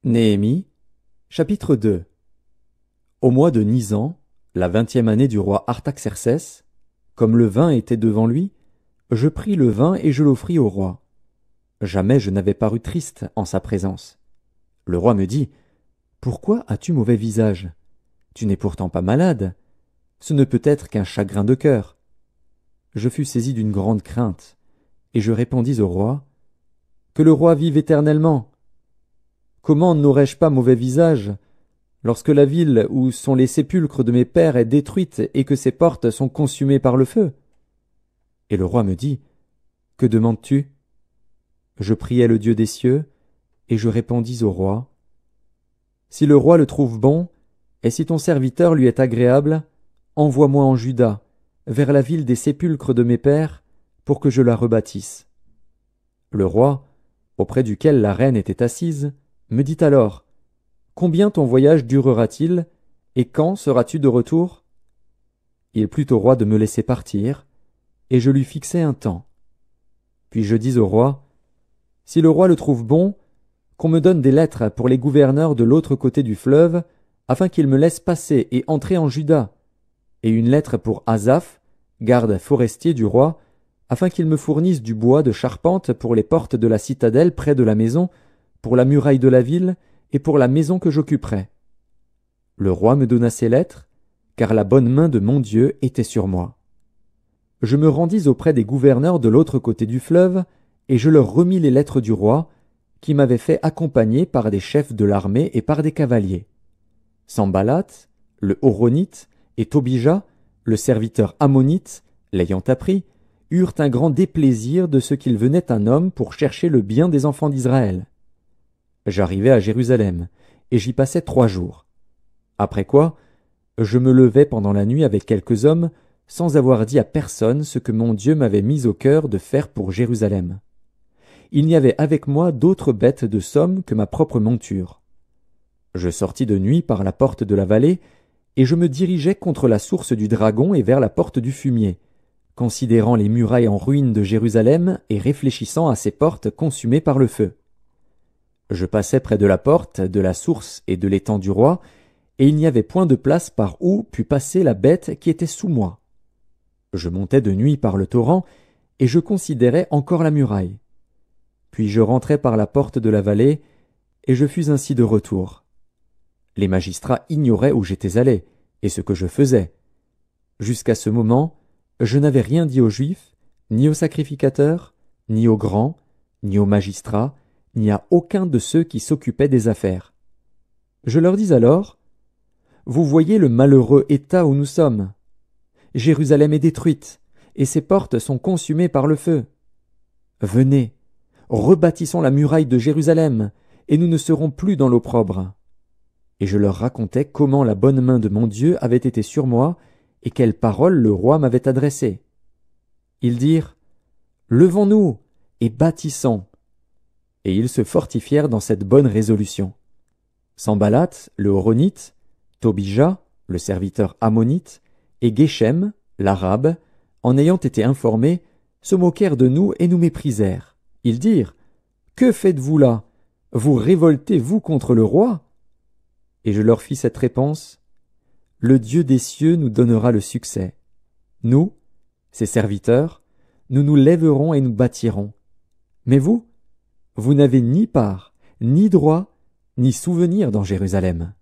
Néhémie, chapitre 2. Au mois de Nisan, la 20e année du roi Artaxercès, comme le vin était devant lui, je pris le vin et je l'offris au roi. Jamais je n'avais paru triste en sa présence. Le roi me dit, « Pourquoi as-tu mauvais visage? Tu n'es pourtant pas malade. Ce ne peut être qu'un chagrin de cœur. » Je fus saisi d'une grande crainte, et je répondis au roi, « Que le roi vive éternellement! Comment n'aurais-je pas mauvais visage, lorsque la ville où sont les sépulcres de mes pères est détruite et que ses portes sont consumées par le feu? » Et le roi me dit, « Que demandes-tu? » Je priai le Dieu des cieux, et je répondis au roi, « Si le roi le trouve bon, et si ton serviteur lui est agréable, envoie-moi en Juda, vers la ville des sépulcres de mes pères, pour que je la rebâtisse. » Le roi, auprès duquel la reine était assise, me dit alors, « Combien ton voyage durera-t-il, et quand seras-tu de retour? » Il plut au roi de me laisser partir, et je lui fixai un temps. Puis je dis au roi, « Si le roi le trouve bon, qu'on me donne des lettres pour les gouverneurs de l'autre côté du fleuve, afin qu'ils me laissent passer et entrer en Juda, et une lettre pour Asaph, garde forestier du roi, afin qu'il me fournisse du bois de charpente pour les portes de la citadelle près de la maison, pour la muraille de la ville, et pour la maison que j'occuperai. » Le roi me donna ces lettres, car la bonne main de mon Dieu était sur moi. Je me rendis auprès des gouverneurs de l'autre côté du fleuve, et je leur remis les lettres du roi, qui m'avaient fait accompagner par des chefs de l'armée et par des cavaliers. Sanballat, le Horonite, et Tobija, le serviteur ammonite, l'ayant appris, eurent un grand déplaisir de ce qu'il venait un homme pour chercher le bien des enfants d'Israël. J'arrivai à Jérusalem, et j'y passai 3 jours. Après quoi, je me levai pendant la nuit avec quelques hommes, sans avoir dit à personne ce que mon Dieu m'avait mis au cœur de faire pour Jérusalem. Il n'y avait avec moi d'autres bêtes de somme que ma propre monture. Je sortis de nuit par la porte de la vallée, et je me dirigeai contre la source du Dragon et vers la porte du Fumier, considérant les murailles en ruine de Jérusalem et réfléchissant à ces portes consumées par le feu. Je passai près de la porte, de la source et de l'étang du roi, et il n'y avait point de place par où pût passer la bête qui était sous moi. Je montai de nuit par le torrent, et je considérais encore la muraille. Puis je rentrai par la porte de la vallée, et je fus ainsi de retour. Les magistrats ignoraient où j'étais allé, et ce que je faisais. Jusqu'à ce moment, je n'avais rien dit aux Juifs, ni aux sacrificateurs, ni aux grands, ni aux magistrats, ni à aucun de ceux qui s'occupaient des affaires. Je leur dis alors, « Vous voyez le malheureux état où nous sommes. Jérusalem est détruite, et ses portes sont consumées par le feu. Venez, rebâtissons la muraille de Jérusalem, et nous ne serons plus dans l'opprobre. » Et je leur racontai comment la bonne main de mon Dieu avait été sur moi, et quelles paroles le roi m'avait adressées. Ils dirent, « Levons-nous, et bâtissons. » Et ils se fortifièrent dans cette bonne résolution. Sanballat, le Horonite, Tobija, le serviteur ammonite, et Geshem, l'arabe, en ayant été informés, se moquèrent de nous et nous méprisèrent. Ils dirent, « Que faites-vous là? Vous révoltez-vous contre le roi? » Et je leur fis cette réponse, « Le Dieu des cieux nous donnera le succès. Nous, ses serviteurs, nous nous lèverons et nous bâtirons. Mais vous n'avez ni part, ni droit, ni souvenir dans Jérusalem. »